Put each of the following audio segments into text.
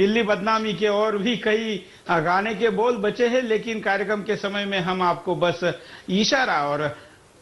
दिल्ली बदनामी के और भी कई गाने के बोल बचे हैं, लेकिन कार्यक्रम के समय में हम आपको बस इशारा और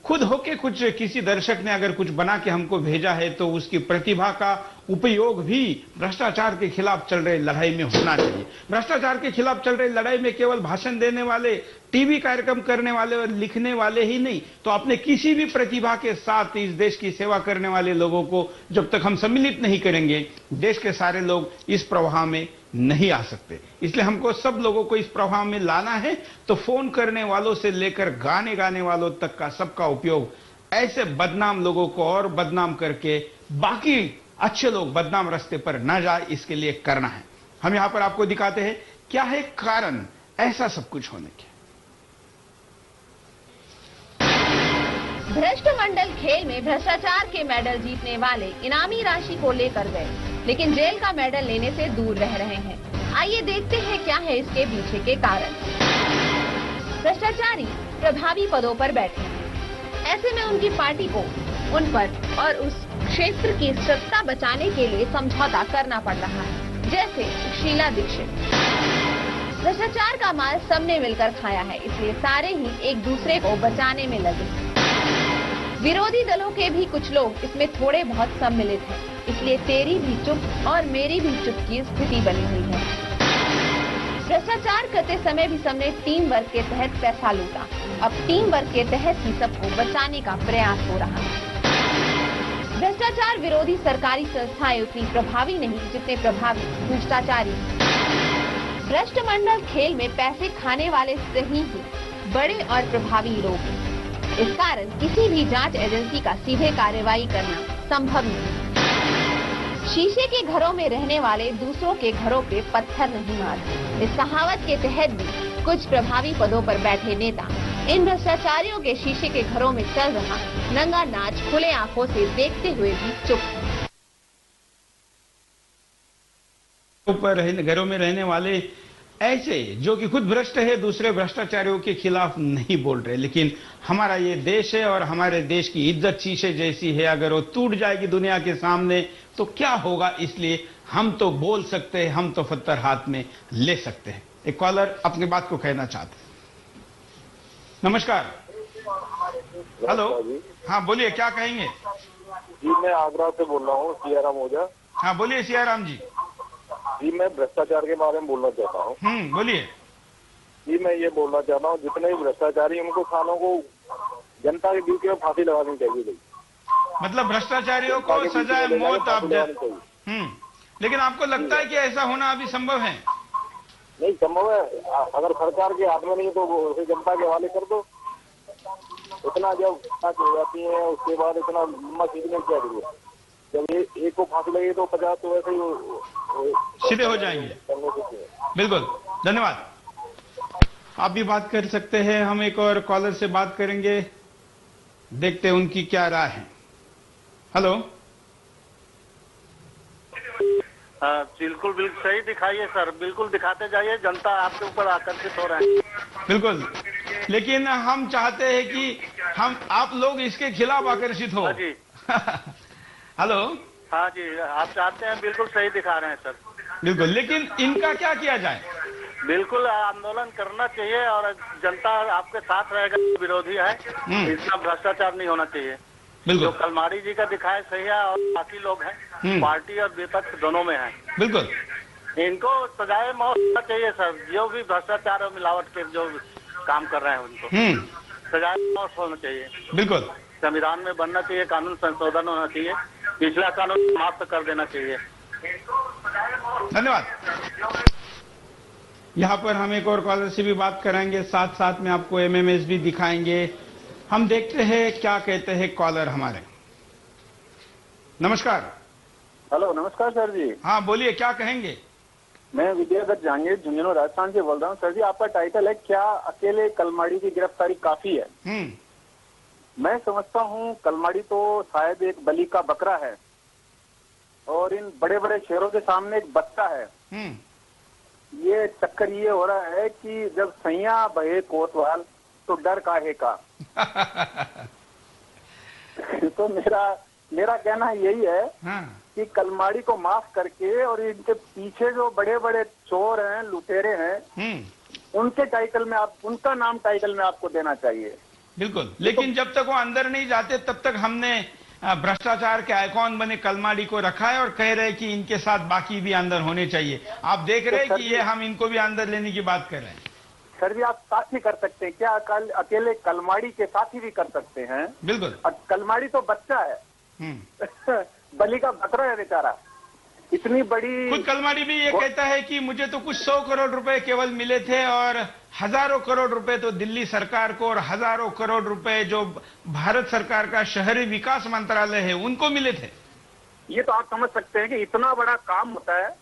खुद होके कुछ किसी दर्शक ने अगर कुछ बना के हमको भेजा है तो उसकी प्रतिभा का उपयोग भी भ्रष्टाचार के खिलाफ चल रही लड़ाई में होना चाहिए। भ्रष्टाचार के खिलाफ चल रही लड़ाई में केवल भाषण देने वाले, टीवी कार्यक्रम करने वाले और लिखने वाले ही नहीं, तो अपने किसी भी प्रतिभा के साथ इस देश की सेवा करने वाले लोगों को जब तक हम सम्मिलित नहीं करेंगे, देश के सारे लोग इस प्रवाह में नहीं आ सकते। इसलिए हमको सब लोगों को इस प्रवाह में लाना है। तो फोन करने वालों से लेकर गाने गाने वालों तक का सबका उपयोग ऐसे बदनाम लोगों को और बदनाम करके बाकी अच्छे लोग बदनाम रास्ते पर न जाए, इसके लिए करना है। हम यहां पर आपको दिखाते हैं क्या है कारण ऐसा सब कुछ होने के। भ्रष्ट मंडल खेल में भ्रष्टाचार के मेडल जीतने वाले इनामी राशि को लेकर गए, लेकिन जेल का मेडल लेने से दूर रह रहे हैं। आइए देखते हैं क्या है इसके पीछे के कारण। भ्रष्टाचारी प्रभावी पदों पर बैठे हैं, ऐसे में उनकी पार्टी को उन पर और उस क्षेत्र की सत्ता बचाने के लिए समझौता करना पड़ रहा है। जैसे शीला दीक्षित, भ्रष्टाचार का माल सबने मिलकर खाया है, इसलिए सारे ही एक दूसरे को बचाने में लगे। विरोधी दलों के भी कुछ लोग इसमें थोड़े बहुत सम्मिलित हैं, इसलिए तेरी भी चुप और मेरी भी चुप की स्थिति बनी हुई है। भ्रष्टाचार करते समय भी सबने टीम वर्क के तहत पैसा लूटा, अब टीम वर्क के तहत ही सबको बचाने का प्रयास हो रहा है। भ्रष्टाचार विरोधी सरकारी संस्थाएं उतनी प्रभावी नहीं जितने प्रभावी भ्रष्टाचारी। भ्रष्ट मंडल खेल में पैसे खाने वाले सही ही बड़े और प्रभावी लोग हैं। इस कारण किसी भी जांच एजेंसी का सीधे कार्रवाई करना संभव नहीं। शीशे के घरों में रहने वाले दूसरों के घरों पे पत्थर नहीं मारते, इस कहावत के तहत भी कुछ प्रभावी पदों पर बैठे नेता इन भ्रष्टाचारियों के शीशे के घरों में चल रहा नंगा नाच खुले आंखों से देखते हुए भी चुप। ऊपर घरों में रहने वाले ऐसे जो कि खुद भ्रष्ट है, दूसरे भ्रष्टाचारियों के खिलाफ नहीं बोल रहे, लेकिन हमारा ये देश है और हमारे देश की इज्जत शीशे जैसी है, अगर वो टूट जाएगी दुनिया के सामने तो क्या होगा। इसलिए हम तो बोल सकते हैं, हम तो पत्थर हाथ में ले सकते हैं। एक कॉलर अपनी बात को कहना चाहते हैं। नमस्कार। हेलो, हाँ बोलिए, क्या कहेंगे? जी मैं आगरा से बोल रहा हूँ, सियाराम ओझा। हाँ बोलिए सियाराम जी। जी मैं भ्रष्टाचार के बारे में बोलना चाहता हूँ। बोलिए। जी मैं ये बोलना चाहता हूँ, जितने भी भ्रष्टाचारी उनको सालों को जनता के बीच में फांसी लगानी चाहिए। मतलब भ्रष्टाचारियों को सजा मौत आप लेकिन आपको लगता है कि ऐसा होना अभी संभव है? नहीं संभव है, अगर सरकार के हाथ में नहीं तो उसे जनता के हवाले कर दो। इतना जब जांच हो जाती है उसके बाद इतना हिम्मत सीखने की क्या जरूरत? जब एक को फांसी लगी तो 50 तो वैसे ही सीधे हो जाएंगे। बिल्कुल, धन्यवाद। आप भी बात कर सकते हैं। हम एक और कॉलर से बात करेंगे, देखते हैं उनकी क्या राय है। हेलो। बिल्कुल बिल्कुल सही दिखाइए सर, बिल्कुल दिखाते जाइए, जनता आपके ऊपर आकर्षित हो रहे हैं। बिल्कुल, लेकिन हम चाहते हैं कि आप लोग इसके खिलाफ आकर्षित हो। जी हेलो। हाँ जी, आप चाहते हैं, बिल्कुल सही दिखा रहे हैं सर। बिल्कुल, लेकिन इनका क्या किया जाए? बिल्कुल आंदोलन करना चाहिए और जनता आपके साथ रहेगा, विरोधी है, इतना भ्रष्टाचार नहीं होना चाहिए। जो कलमाड़ी जी का दिखाए सही है और बाकी लोग हैं पार्टी और विपक्ष दोनों में हैं। बिल्कुल, इनको सजाए मौत होना चाहिए सर, जो भी भ्रष्टाचार और मिलावट के जो काम कर रहे हैं उनको सजाए मौत होना चाहिए। बिल्कुल, संविधान में बनना चाहिए, कानून संशोधन होना चाहिए, पिछला कानून समाप्त कर देना चाहिए। धन्यवाद। यहाँ पर हम एक और कॉलर से भी बात कराएंगे, साथ साथ में आपको एमएमएस भी दिखाएंगे। हम देखते हैं क्या कहते हैं कॉलर हमारे। नमस्कार। हेलो, नमस्कार सर जी। हाँ बोलिए, क्या कहेंगे? मैं विजयदत्त जहांगीर झुंझुनू राजस्थान से बोल रहा हूँ। सर जी आपका टाइटल है क्या अकेले कलमाड़ी की गिरफ्तारी काफी है? मैं समझता हूँ कलमाड़ी तो शायद एक बलि का बकरा है और इन बड़े बड़े शहरों के सामने एक बच्चा है। ये चक्कर ये हो रहा है कि जब सैया बहे कोतवाल तो डर काहे का। तो मेरा मेरा कहना यही है कि कलमाड़ी को माफ करके और इनके पीछे जो बड़े बड़े चोर हैं, लुटेरे हैं, उनके टाइटल में आप, उनका नाम टाइटल में आपको देना चाहिए। बिल्कुल, लेकिन जब तक वो अंदर नहीं जाते तब तक हमने भ्रष्टाचार के आइकॉन बने कलमाड़ी को रखा है और कह रहे हैं कि इनके साथ बाकी भी अंदर होने चाहिए। आप देख रहे हैं कि ये हम इनको भी अंदर लेने की बात कर रहे हैं। सर जी, आप साथ ही कर सकते हैं क्या? अकेले कलमाड़ी के साथ ही भी कर सकते हैं। बिल्कुल, कलमाड़ी तो बच्चा है, बलि का बकरा है बेचारा। इतनी बड़ी, खुद कलमाड़ी भी ये कहता है कि मुझे तो कुछ 100 करोड़ रुपए केवल मिले थे और हजारों करोड़ रुपए तो दिल्ली सरकार को और हजारों करोड़ रुपए जो भारत सरकार का शहरी विकास मंत्रालय है उनको मिले थे। ये तो आप समझ सकते हैं कि इतना बड़ा काम होता है।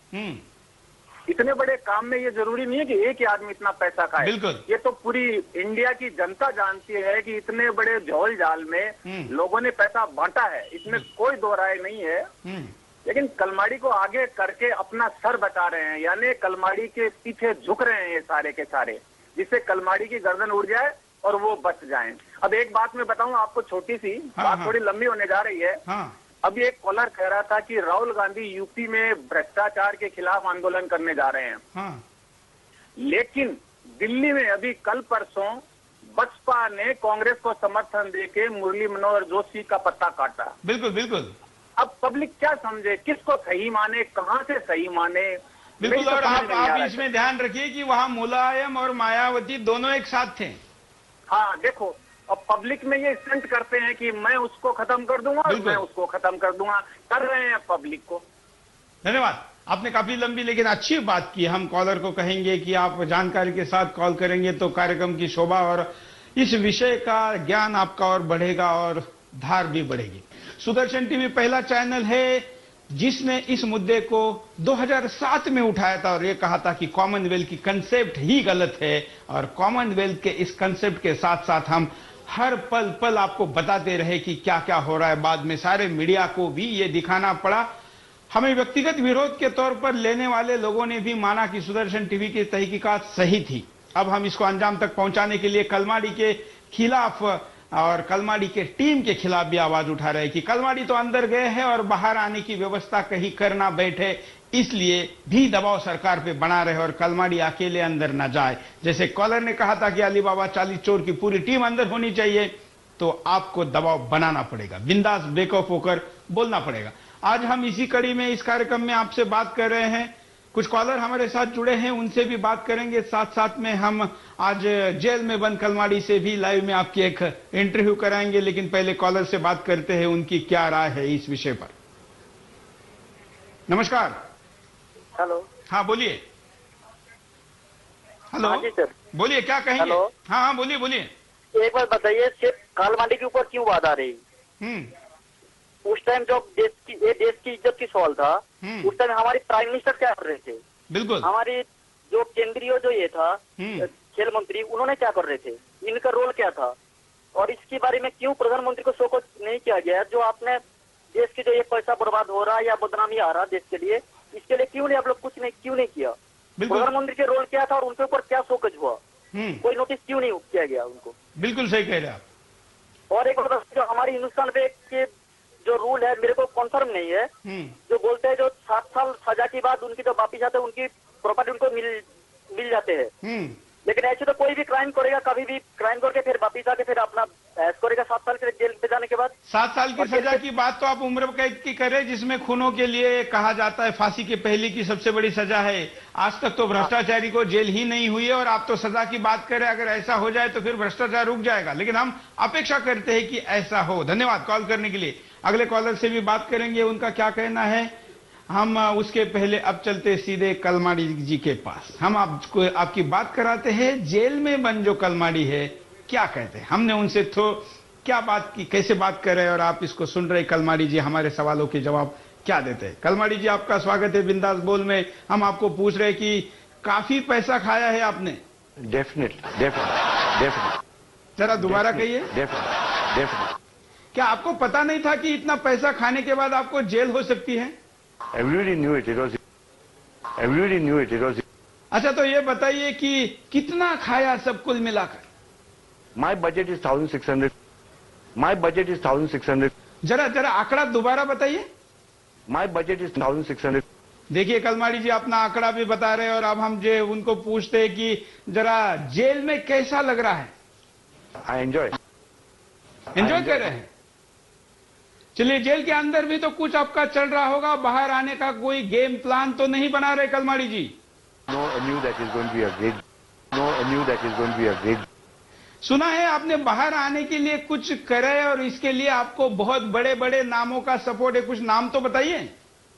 इतने बड़े काम में ये जरूरी नहीं है कि एक ही आदमी इतना पैसा खाए। बिल्कुल, ये तो पूरी इंडिया की जनता जानती है कि इतने बड़े झोल झाल में लोगों ने पैसा बांटा है, इसमें कोई दो राय नहीं है। लेकिन कलमाड़ी को आगे करके अपना सर बचा रहे हैं, यानी कलमाड़ी के पीछे झुक रहे हैं ये सारे के सारे, जिससे कलमाड़ी की गर्दन उड़ जाए और वो बच जाएं। अब एक बात मैं बताऊं आपको, छोटी सी बात, थोड़ी लंबी होने जा रही है। अभी एक कॉलर कह रहा था कि राहुल गांधी यूपी में भ्रष्टाचार के खिलाफ आंदोलन करने जा रहे हैं। लेकिन दिल्ली में अभी कल परसों बसपा ने कांग्रेस को समर्थन देके मुरली मनोहर जोशी का पत्ता काटा। बिल्कुल बिल्कुल। अब पब्लिक क्या समझे, किसको सही माने, कहां से सही माने? बिल्कुल, और आप इसमें ध्यान रखिए कि वहां मुलायम और मायावती दोनों एक साथ थे। हाँ, देखो, अब पब्लिक में ये स्टंट करते हैं कि मैं उसको खत्म कर दूंगा और मैं उसको खत्म कर दूंगा, कर रहे हैं पब्लिक को। धन्यवाद, आपने काफी लंबी लेकिन अच्छी बात की। हम कॉलर को कहेंगे कि आप जानकारी के साथ कॉल करेंगे तो कार्यक्रम की शोभा और इस विषय का ज्ञान आपका और बढ़ेगा और धार भी बढ़ेगी। सुदर्शन टीवी पहला चैनल है जिसने इस मुद्दे को 2007 में उठाया था और ये कहा था कि कॉमनवेल्थ की कंसेप्ट ही गलत है और कॉमनवेल्थ के इस कंसेप्ट के साथ साथ हम हर पल पल आपको बताते रहे कि क्या क्या हो रहा है। बाद में सारे मीडिया को भी ये दिखाना पड़ा। हमें व्यक्तिगत विरोध के तौर पर लेने वाले लोगों ने भी माना कि सुदर्शन टीवी की तहकीकात सही थी। अब हम इसको अंजाम तक पहुंचाने के लिए कलमाड़ी के खिलाफ और कलमाड़ी के टीम के खिलाफ भी आवाज उठा रहे हैं कि कलमाड़ी तो अंदर गए हैं और बाहर आने की व्यवस्था कहीं करना बैठे, इसलिए भी दबाव सरकार पे बना रहे और कलमाड़ी अकेले अंदर न जाए। जैसे कॉलर ने कहा था कि अलीबाबा 40 चोर की पूरी टीम अंदर होनी चाहिए, तो आपको दबाव बनाना पड़ेगा, बिंदास बेखौफ होकर बोलना पड़ेगा। आज हम इसी कड़ी में इस कार्यक्रम में आपसे बात कर रहे हैं। कुछ कॉलर हमारे साथ जुड़े हैं, उनसे भी बात करेंगे। साथ साथ में हम आज जेल में बंद कलमाड़ी से भी लाइव में आपकी एक इंटरव्यू कराएंगे। लेकिन पहले कॉलर से बात करते हैं, उनकी क्या राय है इस विषय पर। नमस्कार। हेलो। हाँ बोलिए। हेलो। हाँ जी सर, बोलिए, क्या कहेंगे? हेलो। हाँ बोलिए बोलिए। एक बार बताइए, सिर्फ कलमाड़ी के ऊपर क्यों बात आ रही? उस टाइम जब देश की इज्जत की सवाल था, उस टाइम हमारे प्राइम मिनिस्टर क्या कर रहे थे? बिल्कुल। हमारी जो केंद्रीय जो ये था खेल मंत्री, उन्होंने क्या कर रहे थे? इनका रोल क्या था? और इसके बारे में क्यों प्रधानमंत्री को शोकॉज नहीं किया गया? जो आपने देश की जो ये पैसा बर्बाद हो रहा है या बदनामी आ रहा है देश के लिए, इसके लिए क्यों नहीं आप लोग कुछ नहीं क्यों नहीं किया? प्रधानमंत्री के रोल क्या था और उनके ऊपर क्या शोकॉज हुआ? कोई नोटिस क्यों नहीं किया गया उनको? बिल्कुल सही कह रहे हैं आप। और एक बात, जो हमारी हिंदुस्तान पे के जो रूल है, मेरे को कन्फर्म नहीं है, जो बोलते हैं जो 7 साल सजा के बाद उनकी जो वापिस आते हैं उनकी प्रॉपर्टी उनको मिल जाते हैं। लेकिन ऐसे तो कोई भी क्राइम करेगा, कभी भी क्राइम करके फिर वापिस आके फिर अपना ऐश करेगा 7 साल के जेल पे जाने के बाद। 7 साल की सजा की बात तो आप उम्र कैद की करें, जिसमें खूनों के लिए कहा जाता है फांसी की पहले की सबसे बड़ी सजा है। आज तक तो भ्रष्टाचारी को जेल ही नहीं हुई है और आप तो सजा की बात करें। अगर ऐसा हो जाए तो फिर भ्रष्टाचार रुक जाएगा, लेकिन हम अपेक्षा करते हैं कि ऐसा हो। धन्यवाद कॉल करने के लिए। अगले कॉलर से भी बात करेंगे, उनका क्या कहना है। हम उसके पहले अब चलते सीधे कलमाड़ी जी के पास। हम आपको आपकी बात कराते हैं, जेल में बंद जो कलमाड़ी है क्या कहते हैं। हमने उनसे क्या बात की, कैसे बात कर रहे हैं और आप इसको सुन रहे। कलमाड़ी जी हमारे सवालों के जवाब क्या देते हैं। कलमाड़ी जी आपका स्वागत है बिंदास बोल में। हम आपको पूछ रहे हैं कि काफी पैसा खाया है आपने। डेफिनेटली। जरा दोबारा कहिए। क्या आपको पता नहीं था कि इतना पैसा खाने के बाद आपको जेल हो सकती है? Everybody knew it. It was. अच्छा, तो ये बताइए कि कितना खाया सब कुल मिलाकर? My budget is 1,600. जरा जरा आंकड़ा दोबारा बताइए। My budget is 1,600. देखिए कलमाड़ी जी अपना आंकड़ा भी बता रहे हैं और अब हम जो उनको पूछते हैं कि जरा जेल में कैसा लग रहा है। I enjoy. एंजॉय कर रहे हैं। चलिए जेल के अंदर भी तो कुछ आपका चल रहा होगा, बाहर आने का कोई गेम प्लान तो नहीं बना रहे कलमाड़ी जी? No, I knew that is going to be a great. No, I knew that is going to be a great. सुना है आपने बाहर आने के लिए कुछ करे और इसके लिए आपको बहुत बड़े बड़े नामों का सपोर्ट है, कुछ नाम तो बताइए।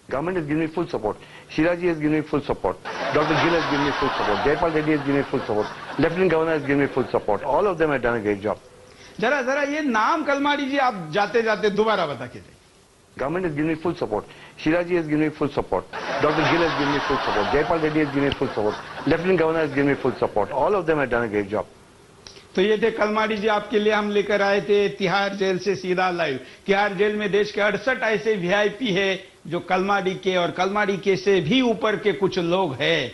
Government has given me full support. Shiraji has given me full support. Dr. Gill has given me full support. Jaypal Reddy has given me full support. Lieutenant Governor has given me full support. All of them have done a great job. जरा जरा ये नाम कलमाड़ी जी आप जाते जाते दोबारा बता के जाइए। Government has given me full support. Shiraji has given me full support. Dr. Gill has given me full support. Jaypal Reddy has given me full support. Lieutenant Governor has given me full support. All of them have done a great job. तो ये थे कलमाड़ी जी, आपके लिए हम लेकर आए थे Tihar jail से सीधा लाइव। तिहाड़ जेल में देश के 68 ऐसे वीआईपी है जो कलमाड़ी के और कलमाड़ी के से भी ऊपर के कुछ लोग हैं।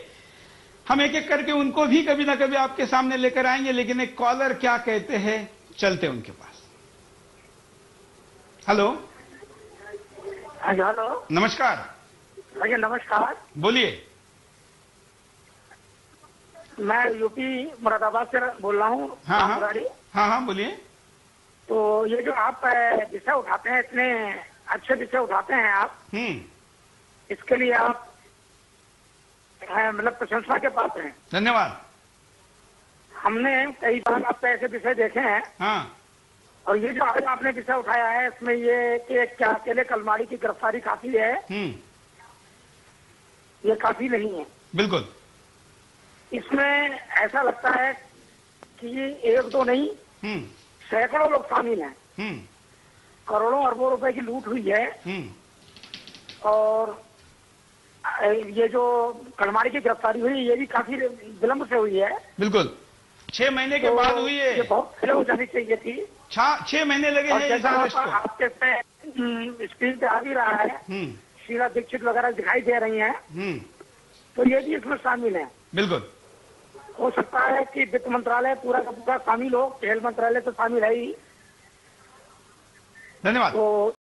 हम एक एक करके उनको भी कभी ना कभी आपके सामने लेकर आएंगे, लेकिन एक कॉलर क्या कहते हैं चलते उनके पास। हेलो। हेलो नमस्कार भैया। नमस्कार, बोलिए। मैं यूपी मुरादाबाद से बोल रहा हूँ। हाँ बोलिए। तो ये जो आप विषय उठाते हैं, इतने अच्छे विषय उठाते हैं आप, इसके लिए आप मतलब प्रशंसा के पात्र हैं। धन्यवाद। हमने कई बार आपके ऐसे विषय देखे हैं। हाँ। और ये जो आज आपने विषय उठाया है इसमें ये कि क्या अकेले कलमाड़ी की गिरफ्तारी काफी है, ये काफी नहीं है। बिल्कुल। इसमें ऐसा लगता है कि एक दो नहीं सैकड़ों लोग शामिल हैं। करोड़ों अरबों रुपए की लूट हुई है। और ये जो कलमाड़ी की गिरफ्तारी हुई ये भी काफी विलंब से हुई है। बिल्कुल 6 महीने के बाद हुई है। ये बहुत पहले हो जानी चाहिए थी। 6 महीने लगे हैं इस अरेस्ट को। आपके स्क्रीन पे आ भी रहा है, शीला दीक्षित वगैरह दिखाई दे रही हैं। तो ये भी इसमें शामिल है। बिल्कुल। हो सकता है कि वित्त मंत्रालय पूरा का पूरा शामिल हो, खेल मंत्रालय तो शामिल है ही। धन्यवाद। तो